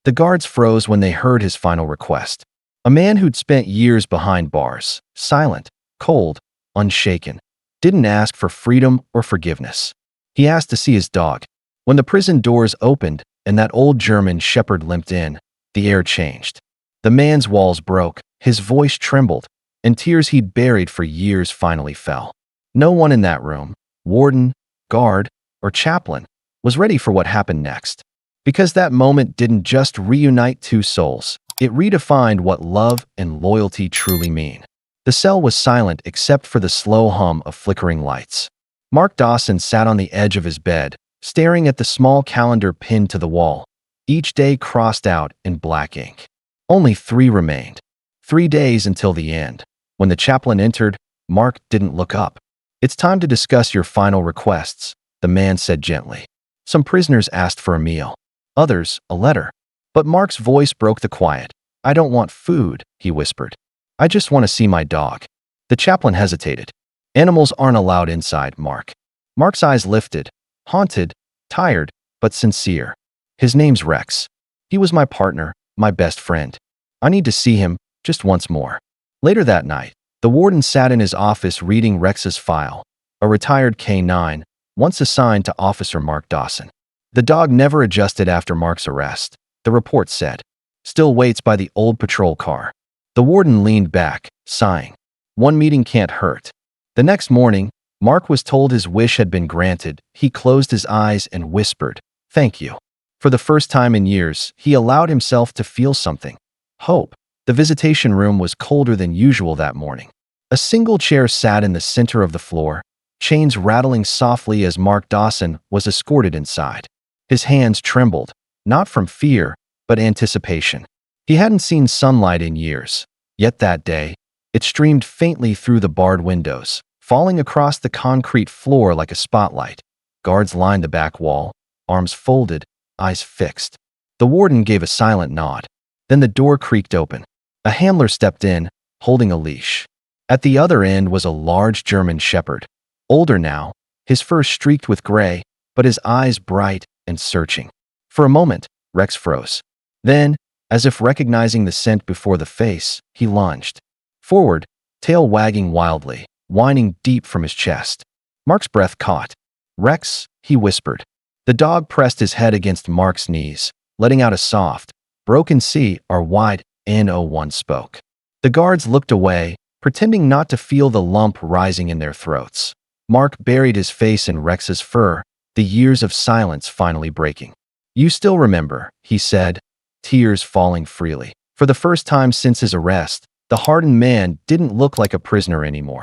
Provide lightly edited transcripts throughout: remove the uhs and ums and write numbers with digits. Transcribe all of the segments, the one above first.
The guards froze when they heard his final request. A man who'd spent years behind bars, silent, cold, unshaken, didn't ask for freedom or forgiveness. He asked to see his dog. When the prison doors opened and that old German shepherd limped in, the air changed. The man's walls broke, his voice trembled, and tears he'd buried for years finally fell. No one in that room, warden, guard, or chaplain, was ready for what happened next. Because that moment didn't just reunite two souls, it redefined what love and loyalty truly mean. The cell was silent except for the slow hum of flickering lights. Mark Dawson sat on the edge of his bed, staring at the small calendar pinned to the wall, each day crossed out in black ink. Only 3 remained. 3 days until the end. When the chaplain entered, Mark didn't look up. "It's time to discuss your final requests," the man said gently. Some prisoners asked for a meal. Others, a letter. But Mark's voice broke the quiet. "I don't want food," he whispered. "I just want to see my dog." The chaplain hesitated. "Animals aren't allowed inside, Mark." Mark's eyes lifted, haunted, tired, but sincere. "His name's Rex. He was my partner, my best friend. I need to see him just once more." Later that night, the warden sat in his office reading Rex's file, a retired K9, once assigned to Officer Mark Dawson. The dog never adjusted after Mark's arrest, the report said. Still waits by the old patrol car. The warden leaned back, sighing. One meeting can't hurt. The next morning, Mark was told his wish had been granted. He closed his eyes and whispered, "Thank you." For the first time in years, he allowed himself to feel something. Hope. The visitation room was colder than usual that morning. A single chair sat in the center of the floor, chains rattling softly as Mark Dawson was escorted inside. His hands trembled, not from fear, but anticipation. He hadn't seen sunlight in years, yet that day, it streamed faintly through the barred windows, falling across the concrete floor like a spotlight. Guards lined the back wall, arms folded, eyes fixed. The warden gave a silent nod. Then the door creaked open. A handler stepped in, holding a leash. At the other end was a large German shepherd. Older now, his fur streaked with gray, but his eyes bright and searching. For a moment, Rex froze. Then, as if recognizing the scent before the face, he lunged forward, tail wagging wildly, whining deep from his chest. Mark's breath caught. "Rex," he whispered. The dog pressed his head against Mark's knees, letting out a soft, broken C-R-Y. No one spoke. The guards looked away, pretending not to feel the lump rising in their throats. Mark buried his face in Rex's fur, the years of silence finally breaking. "You still remember," he said, tears falling freely. For the first time since his arrest, the hardened man didn't look like a prisoner anymore.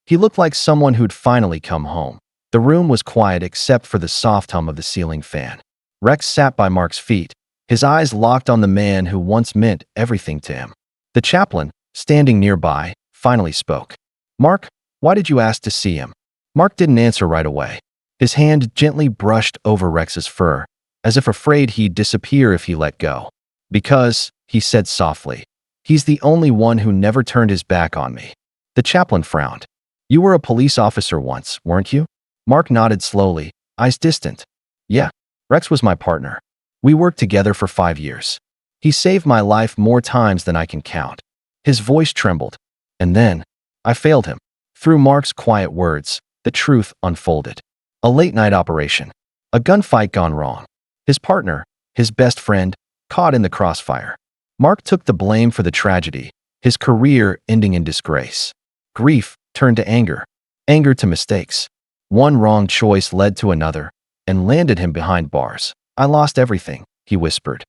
He looked like someone who'd finally come home. The room was quiet except for the soft hum of the ceiling fan. Rex sat by Mark's feet, his eyes locked on the man who once meant everything to him. The chaplain, standing nearby, finally spoke. "Mark, why did you ask to see him?" Mark didn't answer right away. His hand gently brushed over Rex's fur, as if afraid he'd disappear if he let go. "Because," he said softly, "he's the only one who never turned his back on me." The chaplain frowned. "You were a police officer once, weren't you?" Mark nodded slowly, eyes distant. "Yeah, Rex was my partner. We worked together for 5 years. He saved my life more times than I can count." His voice trembled. "And then, I failed him." Through Mark's quiet words, the truth unfolded. A late-night operation. A gunfight gone wrong. His partner, his best friend, caught in the crossfire. Mark took the blame for the tragedy, his career ending in disgrace. Grief turned to anger. Anger to mistakes. One wrong choice led to another, and landed him behind bars. "I lost everything," he whispered.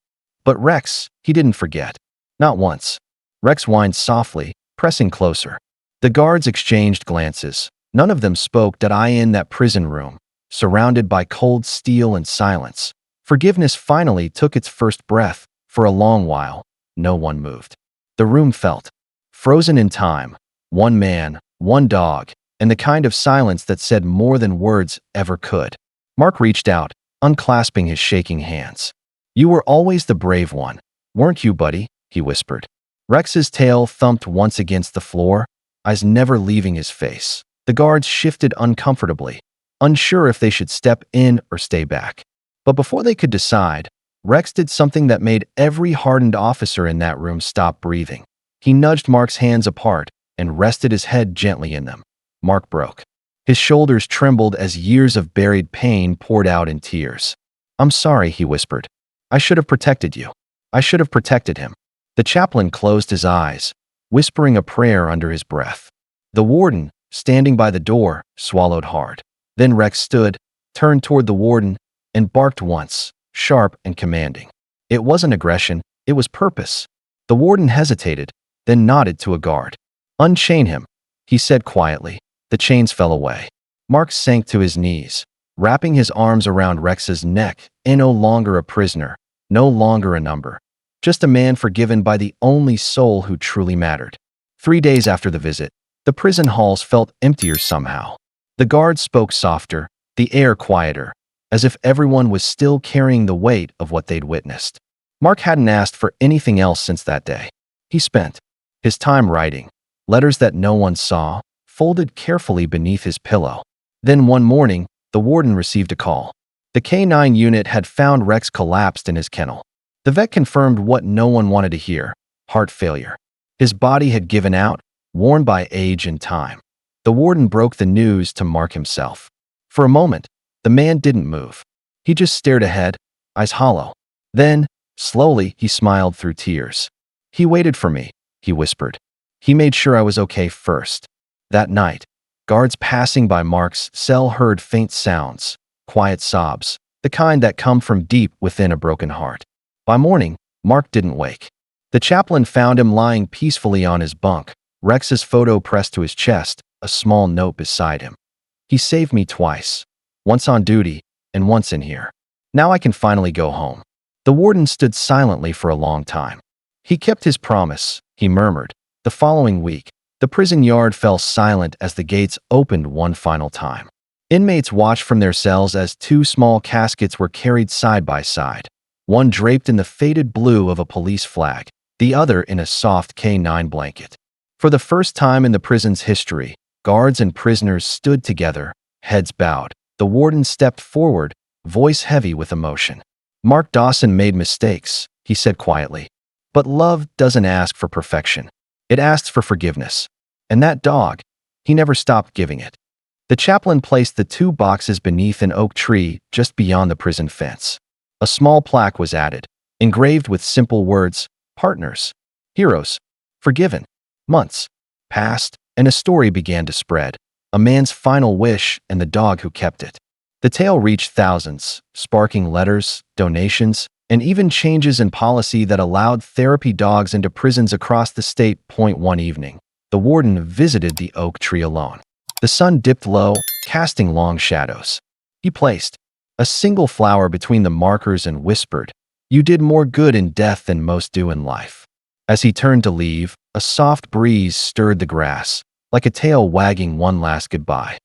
But Rex, he didn't forget. Not once. Rex whined softly, pressing closer. The guards exchanged glances. None of them spoke. In that prison room, surrounded by cold steel and silence, forgiveness finally took its first breath. For a long while, no one moved. The room felt frozen in time. One man, one dog, and the kind of silence that said more than words ever could. Mark reached out, unclasping his shaking hands. "You were always the brave one, weren't you, buddy?" he whispered. Rex's tail thumped once against the floor, eyes never leaving his face. The guards shifted uncomfortably, unsure if they should step in or stay back. But before they could decide, Rex did something that made every hardened officer in that room stop breathing. He nudged Mark's hands apart and rested his head gently in them. Mark broke. His shoulders trembled as years of buried pain poured out in tears. "I'm sorry," he whispered. "I should have protected you. I should have protected him." The chaplain closed his eyes, whispering a prayer under his breath. The warden, standing by the door, swallowed hard. Then Rex stood, turned toward the warden, and barked once, sharp and commanding. It wasn't aggression, it was purpose. The warden hesitated, then nodded to a guard. "Unchain him," he said quietly. The chains fell away. Mark sank to his knees, wrapping his arms around Rex's neck, and no longer a prisoner, no longer a number. Just a man forgiven by the only soul who truly mattered. 3 days after the visit, the prison halls felt emptier somehow. The guards spoke softer, the air quieter, as if everyone was still carrying the weight of what they'd witnessed. Mark hadn't asked for anything else since that day. He spent his time writing, letters that no one saw, folded carefully beneath his pillow. Then one morning, the warden received a call. The K9 unit had found Rex collapsed in his kennel. The vet confirmed what no one wanted to hear: heart failure. His body had given out, worn by age and time. The warden broke the news to Mark himself. For a moment, the man didn't move. He just stared ahead, eyes hollow. Then, slowly, he smiled through tears. "He waited for me," he whispered. "He made sure I was okay first." That night, guards passing by Mark's cell heard faint sounds, quiet sobs, the kind that come from deep within a broken heart. By morning, Mark didn't wake. The chaplain found him lying peacefully on his bunk, Rex's photo pressed to his chest, a small note beside him. "He saved me twice, once on duty and once in here. Now I can finally go home." The warden stood silently for a long time. "He kept his promise," he murmured. The following week, the prison yard fell silent as the gates opened one final time. Inmates watched from their cells as 2 small caskets were carried side by side, one draped in the faded blue of a police flag, the other in a soft K9 blanket. For the first time in the prison's history, guards and prisoners stood together, heads bowed. The warden stepped forward, voice heavy with emotion. "Mark Dawson made mistakes," he said quietly. "But love doesn't ask for perfection. It asks for forgiveness. And that dog, he never stopped giving it." The chaplain placed the 2 boxes beneath an oak tree just beyond the prison fence. A small plaque was added, engraved with simple words: partners, heroes, forgiven. Months passed, and a story began to spread. A man's final wish and the dog who kept it. The tale reached thousands, sparking letters, donations, and even changes in policy that allowed therapy dogs into prisons across the state. One evening, the warden visited the oak tree alone. The sun dipped low, casting long shadows. He placed a single flower between the markers and whispered, "You did more good in death than most do in life." As he turned to leave, a soft breeze stirred the grass, like a tail wagging one last goodbye.